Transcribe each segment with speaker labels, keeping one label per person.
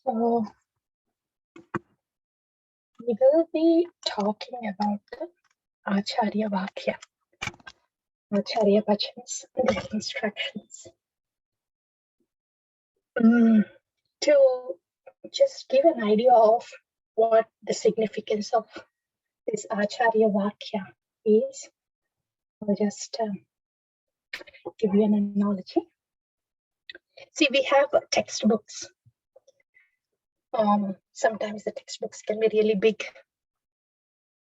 Speaker 1: So we will be talking about the Acharya Vakya, Acharya Bhajans, their instructions. To just give an idea of what the significance of this Acharya Vakya is, I'll just give you an analogy. See, we have textbooks. Sometimes the textbooks can be really big,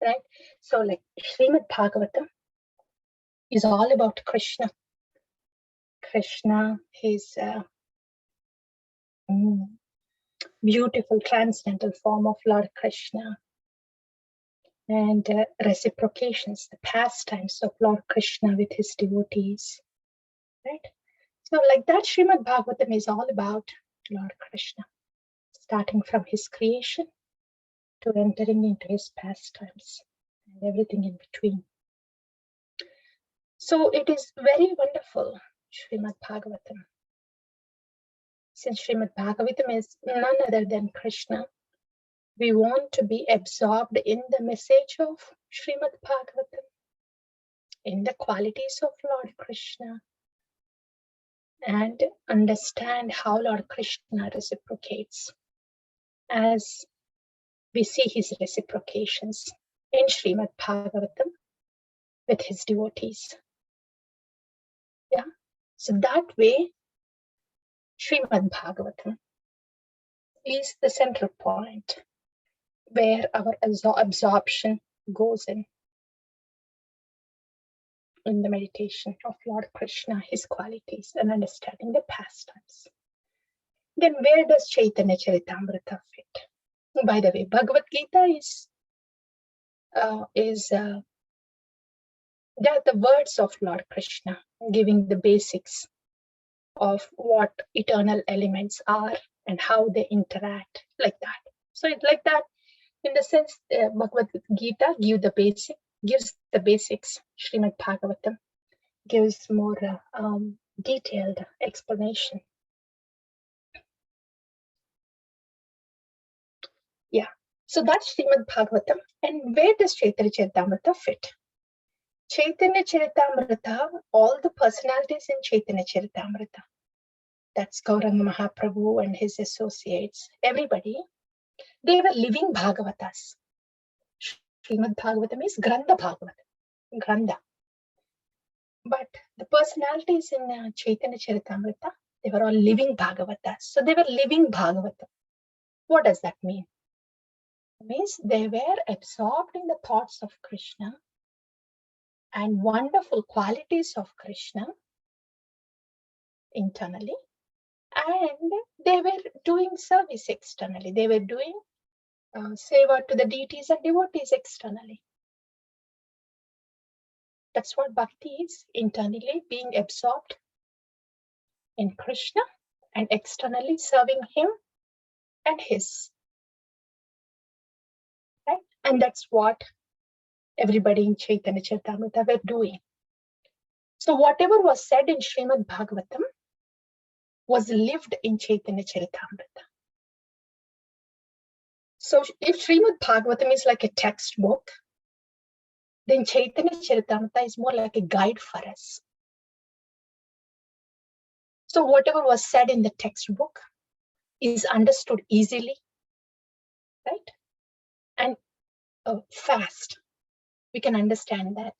Speaker 1: right? So like Srimad Bhagavatam is all about Krishna. Krishna, his beautiful transcendental form of Lord Krishna, and reciprocations, the pastimes of Lord Krishna with his devotees, right? So like that, Srimad Bhagavatam is all about Lord Krishna, starting from his creation to entering into his pastimes and everything in between. So it is very wonderful, Srimad Bhagavatam. Since Srimad Bhagavatam is none other than Krishna, we want to be absorbed in the message of Srimad Bhagavatam, in the qualities of Lord Krishna, and understand how Lord Krishna reciprocates as we see his reciprocations in Srimad Bhagavatam with his devotees. Yeah, so that way, Srimad Bhagavatam is the central point where our absorption goes in the meditation of Lord Krishna, his qualities, and understanding the pastimes. Then where does Chaitanya Charitamrita fit? By the way, Bhagavad Gita is the words of Lord Krishna, giving the basics of what eternal elements are and how they interact, like that. So it's like that, in the sense, Bhagavad Gita gives the basics. Srimad Bhagavatam gives more detailed explanation. Yeah, so that's Srimad Bhagavatam. And where does Chaitanya Charitamrita fit? Chaitanya Charitamrita, all the personalities in Chaitanya Charitamrita, that's Gauranga Mahaprabhu and his associates, everybody, they were living Bhagavatas. Srimad Bhagavatam is Grantha Bhagavatam, Grantha. But the personalities in Chaitanya Charitamrita, they were all living Bhagavatas. So they were living Bhagavatam. What does that mean? It means they were absorbed in the thoughts of Krishna and wonderful qualities of Krishna internally, and they were doing service externally. They were doing seva to the deities and devotees externally. That's what bhakti is, internally being absorbed in Krishna and externally serving him and his. Right? And that's what everybody in Chaitanya Charitamrita were doing. So whatever was said in Srimad Bhagavatam was lived in Chaitanya Charitamrita. So if Srimad Bhagavatam is like a textbook, then Chaitanya Charitamrita is more like a guide for us. So whatever was said in the textbook is understood easily, right? And fast. We can understand that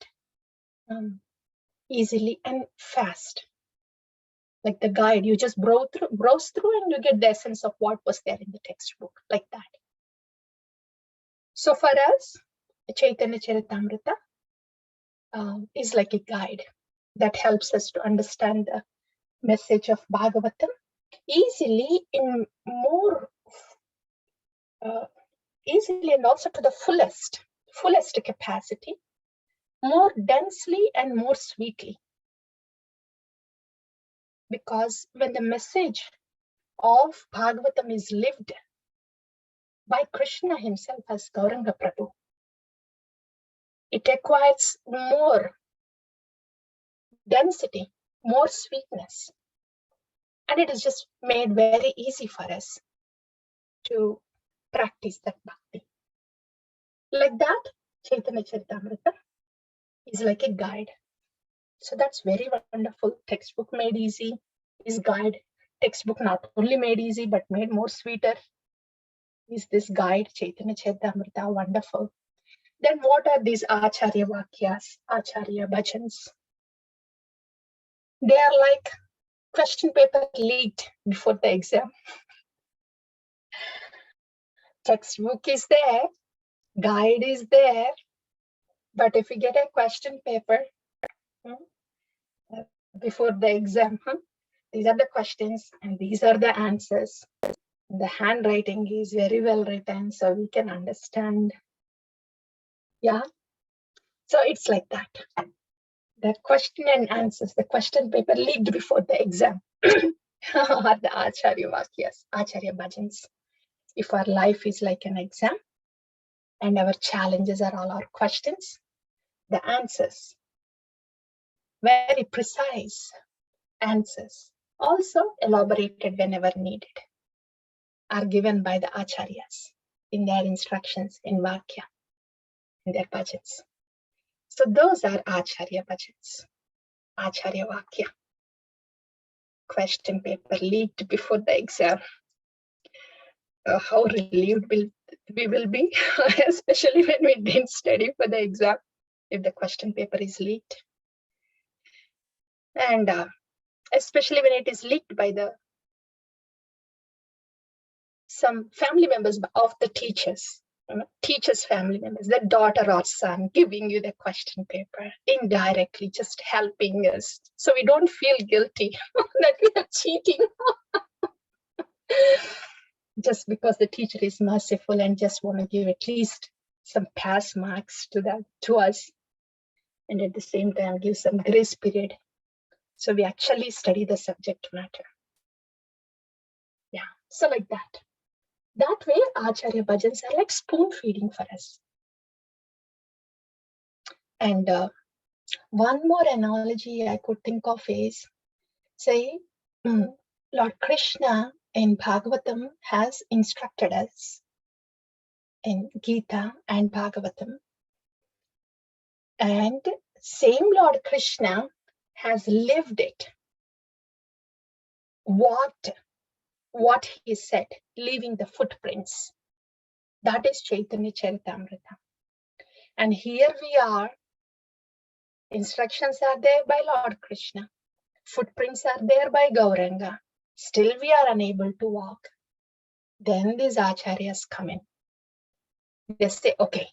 Speaker 1: easily and fast. Like the guide, you just browse through and you get the essence of what was there in the textbook, like that. So for us, Chaitanya Charitamrita is like a guide that helps us to understand the message of Bhagavatam easily, in more easily, and also to the fullest capacity, more densely and more sweetly. Because when the message of Bhagavatam is lived by Krishna himself as Gauranga Prabhu, it acquires more density, more sweetness, and it is just made very easy for us to practice that bhakti. Like that, Chaitanya Charitamrita is like a guide. So that's very wonderful. Textbook made easy is guide. Textbook not only made easy, but made more sweeter is this guide, Chaitanya Charitamrita, wonderful. Then what are these Acharya Vakyas, Acharya Bhajans? They are like question paper leaked before the exam. Textbook is there, guide is there, but if you get a question paper before the exam, these are the questions and these are the answers. The handwriting is very well written, so we can understand. Yeah. So it's like that. The question and answers, the question paper leaked before the exam are the Acharya Vakyas, Acharya Bhajans. If our life is like an exam and our challenges are all our questions, the answers, very precise answers, also elaborated whenever needed, are given by the Acharyas in their instructions in Vakya, in their bhajans. So those are Acharya Bhajans, Acharya Vakya. Question paper leaked before the exam. How relieved we will be, especially when we didn't study for the exam, if the question paper is leaked. And especially when it is leaked by some family members of the teachers, teachers' family members, the daughter or son giving you the question paper indirectly, just helping us. So we don't feel guilty that we are cheating. Just because the teacher is merciful and just want to give at least some pass marks to us, and at the same time give some grace period. So we actually study the subject matter. Yeah, so like that. That way, Acharya Bhajans are like spoon feeding for us. And one more analogy I could think of is, say, Lord Krishna in Bhagavatam has instructed us in Gita and Bhagavatam. And same Lord Krishna has lived it, what he said, leaving the footprints. That is Chaitanya Charitamrita. And here we are, instructions are there by Lord Krishna, footprints are there by Gauranga. Still we are unable to walk. Then these acharyas come in. They say, okay,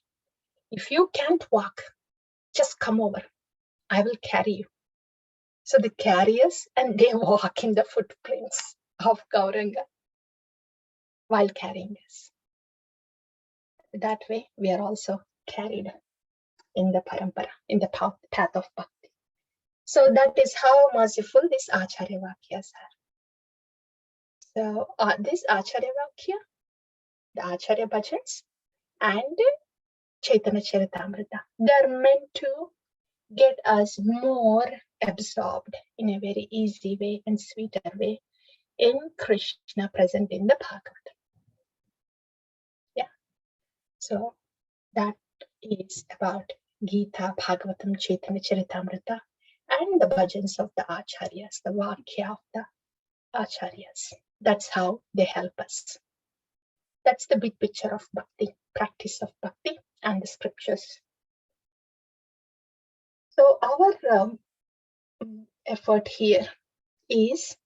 Speaker 1: if you can't walk, just come over. I will carry you. So they carry us and they walk in the footprints of Gauranga while carrying us. That way, we are also carried in the parampara, in the path of bhakti. So that is how merciful these Acharya Vakyas are. So this Acharya Vakya, the Acharya Bhajans, and Chaitanya Charitamrita, they're meant to get us more absorbed in a very easy way and sweeter way in Krishna present in the Bhagavad. Yeah. So that is about Gita, Bhagavatam, Chaitanya Charitamrita, and the bhajans of the Acharyas, the Vakya of the Acharyas. That's how they help us. That's the big picture of bhakti, practice of bhakti and the scriptures. So our effort here is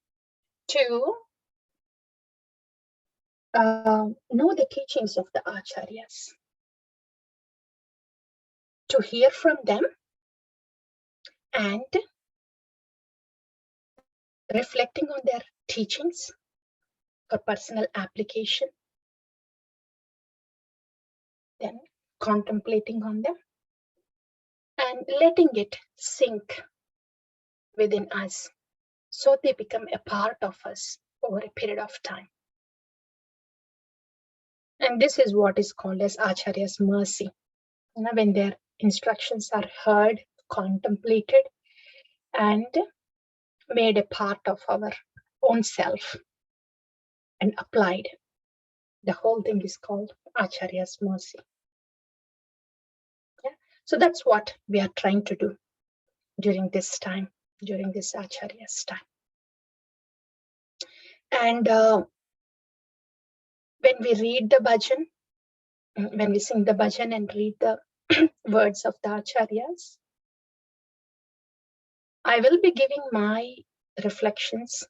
Speaker 1: to know the teachings of the Acharyas, to hear from them and reflecting on their teachings for personal application, then contemplating on them and letting it sink within us so they become a part of us over a period of time. And this is what is called as Acharya's mercy. When their instructions are heard, contemplated, and made a part of our own self and applied. The whole thing is called Acharya's mercy. Yeah? So that's what we are trying to do during this time, during this Acharya's time. And when we read the bhajan, when we sing the bhajan and read the words of the Acharyas, I will be giving my reflections,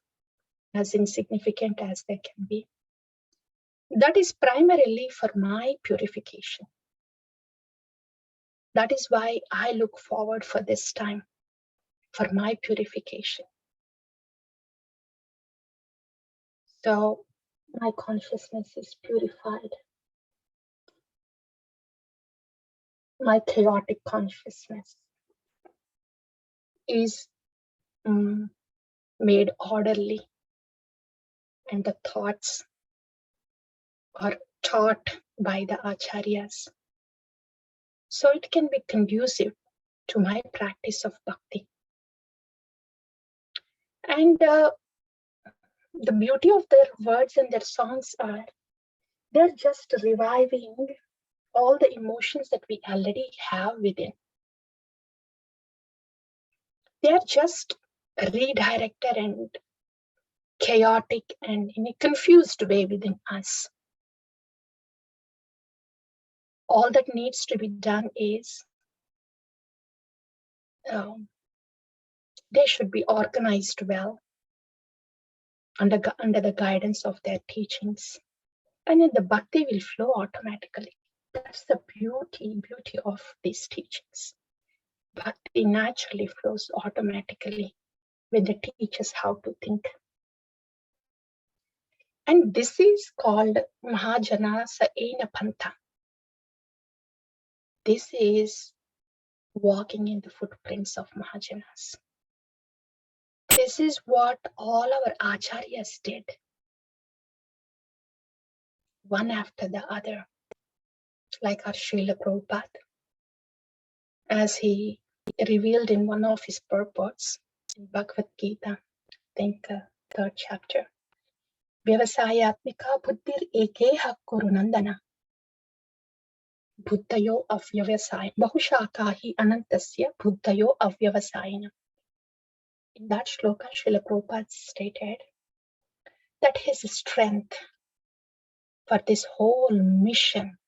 Speaker 1: as insignificant as they can be. That is primarily for my purification. That is why I look forward for this time, for my purification. So my consciousness is purified. My chaotic consciousness is made orderly, and the thoughts are taught by the Acharyas. So it can be conducive to my practice of bhakti. And the beauty of their words and their songs are, they're just reviving all the emotions that we already have within. They are just redirected and chaotic and in a confused way within us. All that needs to be done is they should be organized well under the guidance of their teachings. And then the bhakti will flow automatically. That's the beauty of these teachings. Bhakti naturally flows automatically when they teach us how to think. And this is called Mahajana Saena Pantha. This is walking in the footprints of Mahajanas. This is what all our Acharyas did, one after the other, like our Srila Prabhupada, as he revealed in one of his purports in Bhagavad Gita, I think 3rd chapter. Vyavasayatmika buddhir ekeha kurunandana buddhayo avyavasayana bahushakahi anantasya buddhayo avyavasayana. In that shloka, Srila Prabhupada stated that his strength for this whole mission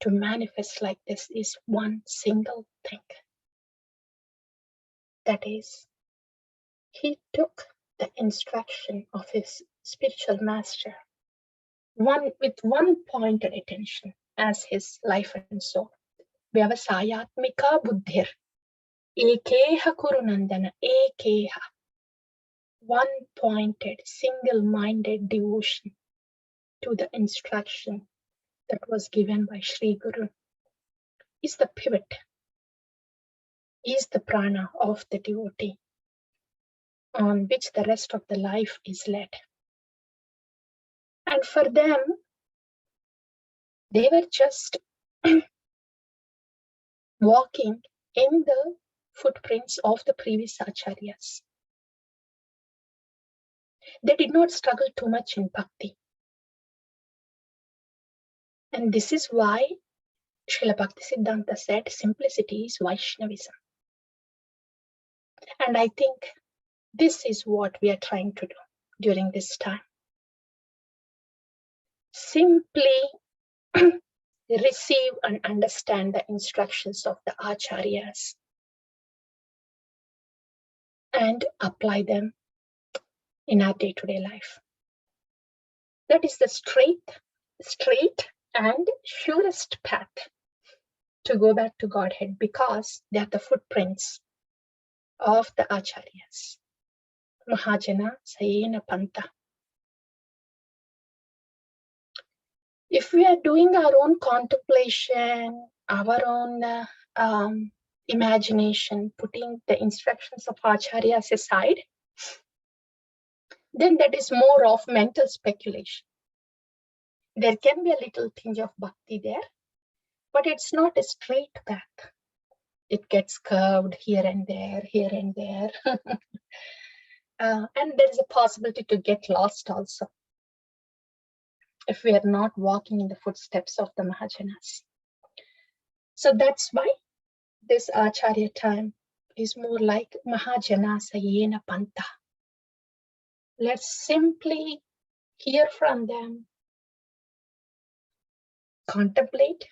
Speaker 1: to manifest like this is one single thing. That is, he took the instruction of his spiritual master with one pointed attention as his life and soul. Vyavasayatmika buddhir ekeha kurunandana ekeha. One pointed, single-minded devotion to the instruction that was given by Sri Guru is the pivot, is the prana of the devotee on which the rest of the life is led. And for them, they were just walking in the footprints of the previous acharyas. They did not struggle too much in bhakti. And this is why Srila Bhaktisiddhanta said simplicity is Vaishnavism. And I think this is what we are trying to do during this time. Simply receive and understand the instructions of the acharyas and apply them in our day-to-day life. That is the straight and surest path to go back to Godhead, because they are the footprints of the acharyas. Mahajana Sayena Pantha. If we are doing our own contemplation, our own imagination, putting the instructions of acharyas aside, then that is more of mental speculation. There can be a little tinge of bhakti there, but it's not a straight path. It gets curved here and there, here and there. And there is a possibility to get lost also. if we are not walking in the footsteps of the Mahajanas. So that's why this Acharya time is more like Mahajana Sayena Panta. Let's simply hear from them, contemplate,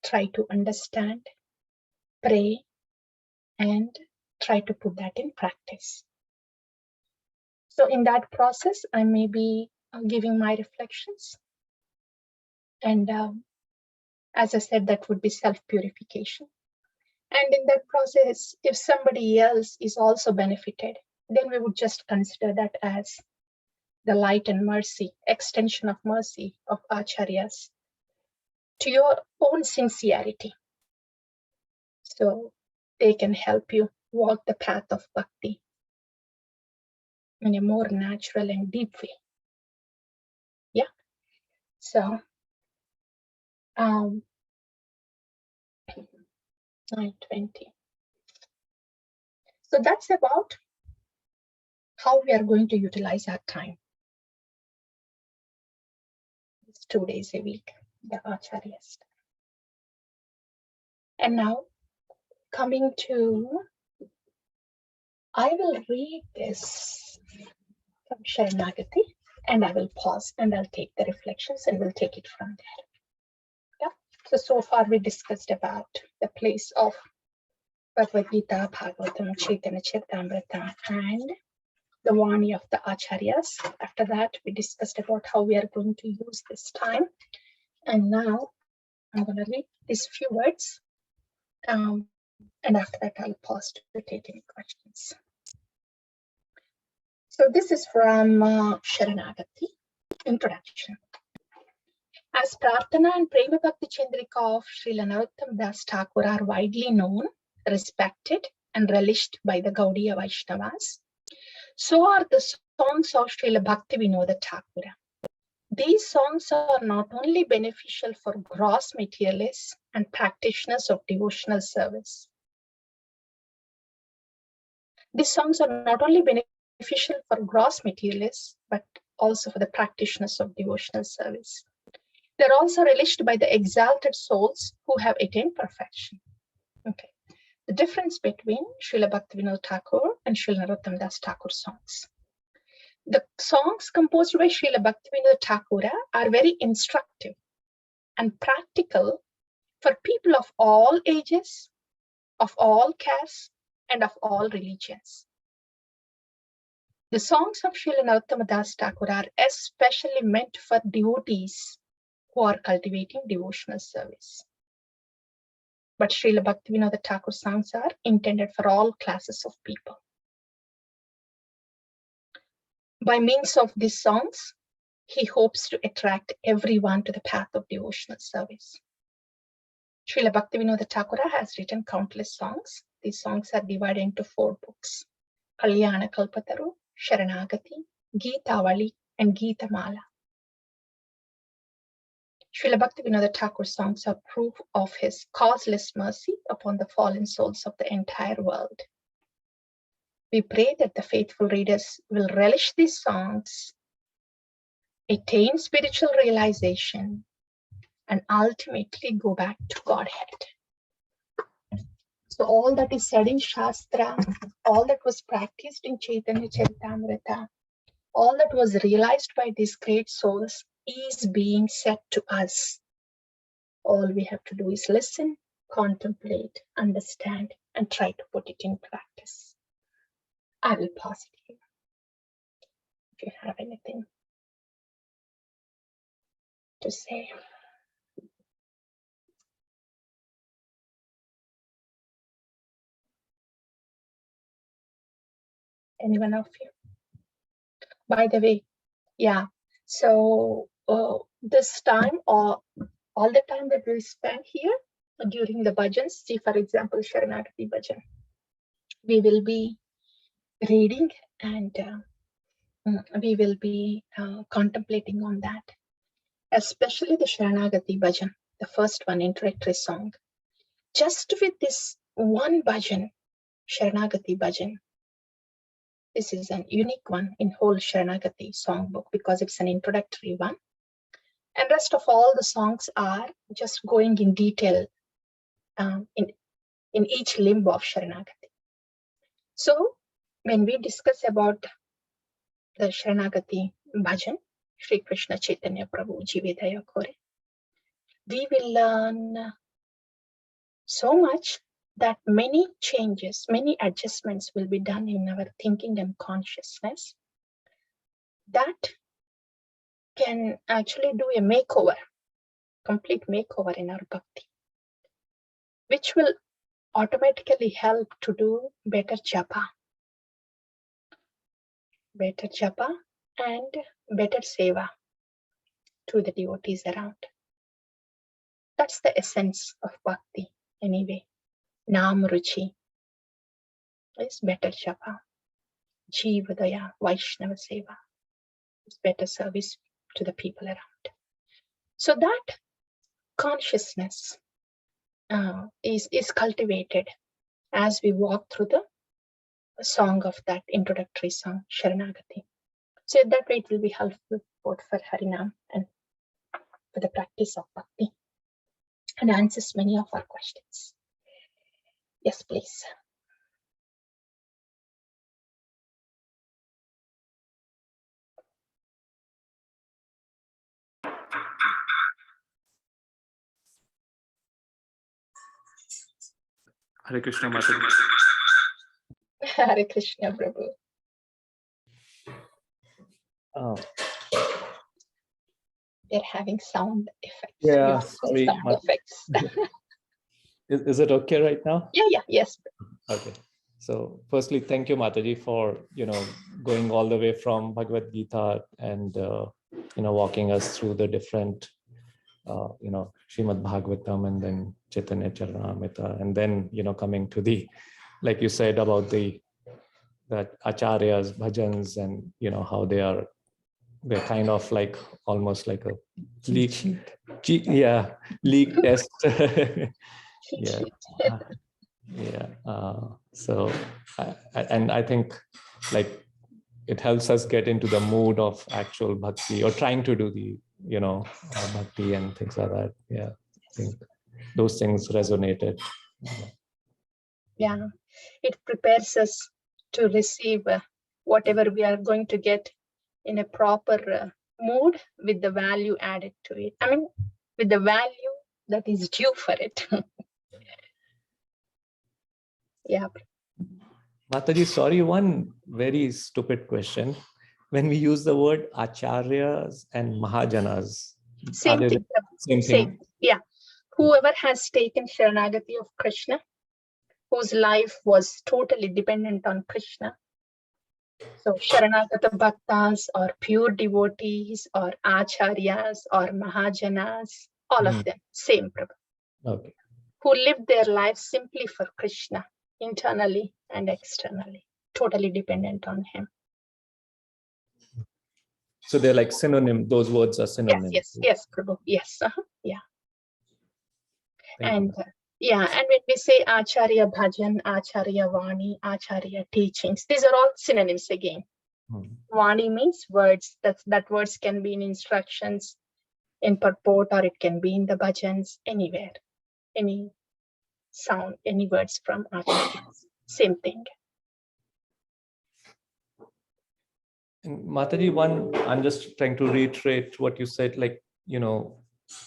Speaker 1: try to understand, pray, and try to put that in practice. So in that process, I may be giving my reflections. And as I said, that would be self-purification. And in that process, if somebody else is also benefited, then we would just consider that as the light and mercy, extension of mercy of Acharyas to your own sincerity. So they can help you walk the path of bhakti in a more natural and deep way. Yeah. So 9:20. So that's about how we are going to utilize our time. It's 2 days a week, the Acharyas. And now coming to, I will read this from Sharanagati and I will pause and I'll take the reflections and we'll take it from there. Yeah. So far we discussed about the place of Bhagavad Gita, Bhagavatam, Chaitanya Charitamrita, and the Vani of the Acharyas. After that, we discussed about how we are going to use this time. And now I'm going to read these few words. And after that, I'll pause to take any questions. So this is from Sharanagati, introduction. As Prarthana and Prema Bhakti Chandrika of Srila Narottam Das Thakur are widely known, respected, and relished by the Gaudiya Vaishnavas, so are the songs of Srila Bhakti Vinoda Thakura. These songs are not only beneficial for gross materialists and practitioners of devotional service. These songs are not only beneficial for gross materialists, but also for the practitioners of devotional service. They're also relished by the exalted souls who have attained perfection. Okay. The difference between Srila Bhaktivinoda Thakur and Srila Narottam Das Thakur songs. The songs composed by Srila Bhaktivinoda Thakura are very instructive and practical for people of all ages, of all castes, and of all religions. The songs of Srila Narottam Das Thakur are especially meant for devotees who are cultivating devotional service. But Srila Bhaktivinoda Thakur songs are intended for all classes of people. By means of these songs, he hopes to attract everyone to the path of devotional service. Srila Bhaktivinoda Thakura has written countless songs. These songs are divided into 4 books: Kalyana Kalpataru, Sharanagati, Geetavali, and Geetamala. Srila Bhaktivinoda Thakur's songs are proof of his causeless mercy upon the fallen souls of the entire world. We pray that the faithful readers will relish these songs, attain spiritual realization, and ultimately go back to Godhead. So all that is said in Shastra, all that was practiced in Chaitanya Charitamrita, all that was realized by these great souls is being said to us. All we have to do is listen, contemplate, understand, and try to put it in practice. I will pause it here. If you have anything to say. Anyone of you? By the way, yeah. So this time, or all the time that we spend here during the bhajans, see for example Sharanagati bhajan, we will be reading and we will be contemplating on that, especially the Sharanagati bhajan, the first one, introductory song. Just with this one bhajan, Sharanagati bhajan, this is an unique one in whole Sharanagati songbook because it's an introductory one. And rest of all the songs are just going in detail in each limb of Sharanagati. So when we discuss about the Sharanagati bhajan, Sri Krishna Chaitanya Prabhu Jivedaya Kore, we will learn so much that many changes, many adjustments will be done in our thinking and consciousness that can actually do a makeover, complete makeover in our bhakti, which will automatically help to do better japa and better seva to the devotees around. That's the essence of bhakti anyway. Nam ruchi is better japa. Jivadaya Vaishnava seva is better service to the people around. So that consciousness is cultivated as we walk through the song of that introductory song, Sharanagati. So that way it will be helpful both for Harinam and for the practice of bhakti and answers many of our questions. Yes, please.
Speaker 2: Hare Krishna, Mataji.
Speaker 1: Hare Krishna, Prabhu. They're having sound effects.
Speaker 2: Yeah, sorry.
Speaker 1: Sound effects.
Speaker 2: Is it okay right now?
Speaker 1: Yeah, yes.
Speaker 2: Okay. So firstly, thank you, Mataji, for, going all the way from Bhagavad Gita and, walking us through the different, Srimad Bhagavatam and then Chaitanya Charitamrita, and then, coming to the, like you said about that Acharyas, Bhajans, and, how they're kind of like almost like a leak test. So I think like it helps us get into the mood of actual bhakti or trying to do the bhakti and things like that. I think those things resonated.
Speaker 1: It prepares us to receive whatever we are going to get in a proper mood with the value added to it. I mean, with the value that is due for it.
Speaker 2: Mataji, sorry, one very stupid question. When we use the word Acharyas and Mahajanas,
Speaker 1: same thing.
Speaker 2: Same thing.
Speaker 1: Yeah. Whoever has taken Sharanagati of Krishna, whose life was totally dependent on Krishna. So Sharanagata Bhaktas or pure devotees or Acharyas or Mahajanas, all of them, same Prabhu.
Speaker 2: Okay.
Speaker 1: Who lived their life simply for Krishna, internally and externally, totally dependent on him.
Speaker 2: So they're like synonym, those words are synonyms.
Speaker 1: Yes, Prabhu. Yes. Yeah. And when we say Acharya Bhajan, Acharya Vani, Acharya teachings, these are all synonyms again. Vani means words. That words can be in instructions, in purport, or it can be in the bhajans, anywhere. Any sound, any words from Acharyas. Same thing.
Speaker 2: And Mataji, I'm just trying to reiterate what you said, like,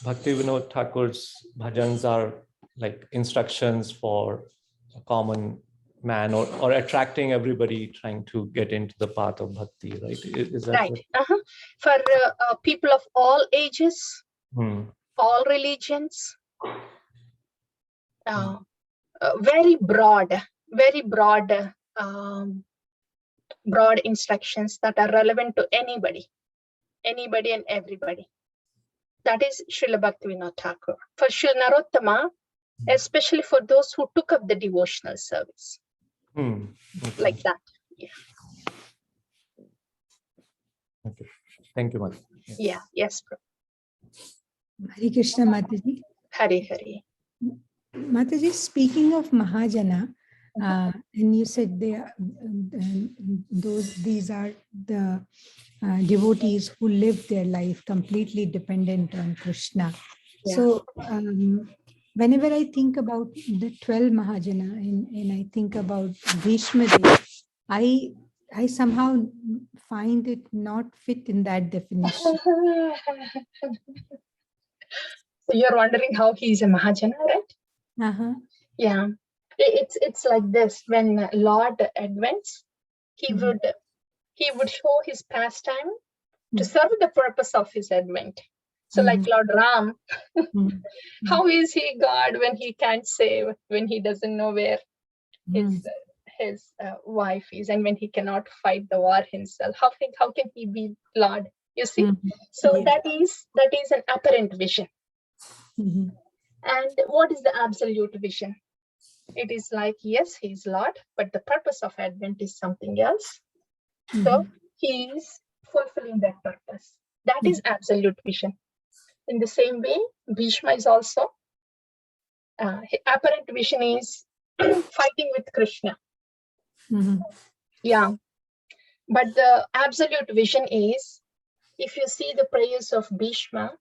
Speaker 2: Bhakti Vinod Thakur's bhajans are like instructions for a common man or attracting everybody trying to get into the path of bhakti, right? Is that
Speaker 1: right? For people of all ages, all religions, very broad instructions that are relevant to anybody and everybody. That is Srila Bhaktivinoda Thakur. For Srila Narottama, especially for those who took up the devotional service.
Speaker 2: Okay.
Speaker 1: Like that. Yeah.
Speaker 2: Okay. Thank you, Mataji.
Speaker 1: Yeah. Yes, bro.
Speaker 3: Hare Krishna, Mataji.
Speaker 1: Hare Hare.
Speaker 3: Mataji, speaking of Mahajana, And you said these are the devotees who live their life completely dependent on Krishna.
Speaker 1: Yeah.
Speaker 3: So whenever I think about the 12 Mahajana and I think about Bhishma Dev, I somehow find it not fit in that definition.
Speaker 1: So you're wondering how he's a Mahajana, right?
Speaker 3: Uh-huh.
Speaker 1: Yeah. It's like this. When Lord advents, he would show his pastime to serve the purpose of his advent. So like Lord Ram, how is he God when he can't save, when he doesn't know where his wife is, and when he cannot fight the war himself? How can he be Lord? You see? So
Speaker 3: Yeah.
Speaker 1: that is an apparent vision. And what is the absolute vision? It is like, yes, he's Lord, but the purpose of Advent is something else. So he is fulfilling that purpose. That is absolute vision. In the same way, Bhishma is also, apparent vision is fighting with Krishna. Yeah. But the absolute vision is, if you see the prayers of Bhishma,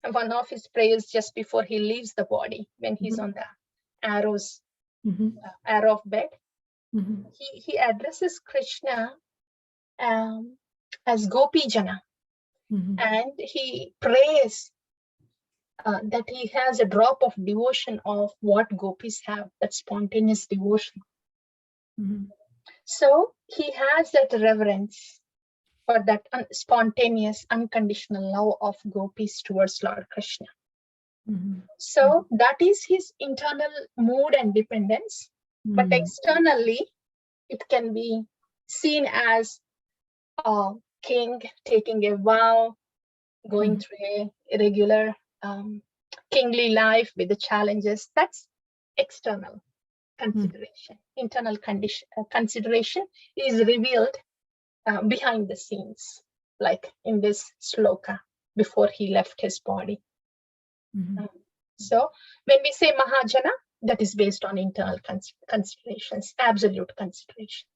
Speaker 1: one of his prayers just before he leaves the body, when he's on the arrow of bed, he addresses Krishna as Gopi Jana, and he prays that he has a drop of devotion of what gopis have, that spontaneous devotion. So he has that reverence for that spontaneous, unconditional love of gopis towards Lord Krishna. So that is his internal mood and dependence, but externally it can be seen as a king taking a vow, going through a regular kingly life with the challenges. That's external consideration. Internal consideration is revealed behind the scenes, like in this sloka before he left his body. So when we say Mahajana, that is based on internal considerations, absolute consideration.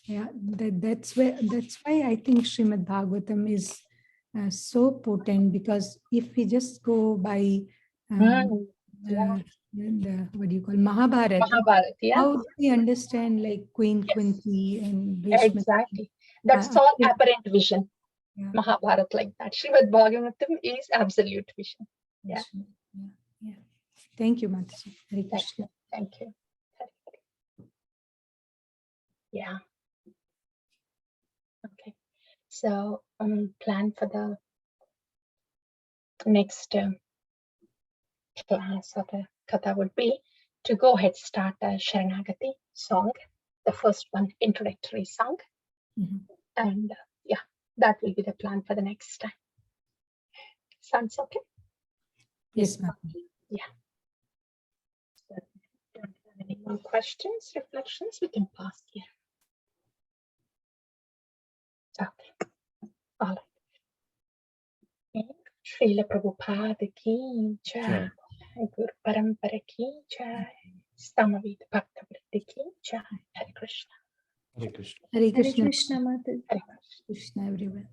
Speaker 3: Yeah, that's why I think Srimad Bhagavatam is so potent, because if we just go by the what do you call Mahabharata,
Speaker 1: Yeah.
Speaker 3: how do we understand like Queen Kunti and Bhishma?
Speaker 1: Exactly. That's all apparent vision. Yeah. Mahabharata like that. Srimad Bhagavatam is absolute vision. Yeah.
Speaker 3: Yeah. Thank you, Mataji. Hare Krishna.
Speaker 1: Thank you. Yeah. Okay. So plan for the next class or the katha would be to go ahead, start a Sharanagati song, the first one, introductory song. And yeah, that will be the plan for the next time. Sounds okay?
Speaker 3: Yes, ma'am.
Speaker 1: Yeah. So, don't have any more questions, reflections, we can pause here. Okay. All right. Srila Prabhupada ki jai. Guru Parampara ki jai. Samavita Bhakta Vritti ki jai. Hare Krishna.
Speaker 2: Hare Krishna.
Speaker 3: Hare Krishna.
Speaker 4: Hare Krishna, Mataji.
Speaker 1: Hare Krishna.
Speaker 3: Krishna, everyone.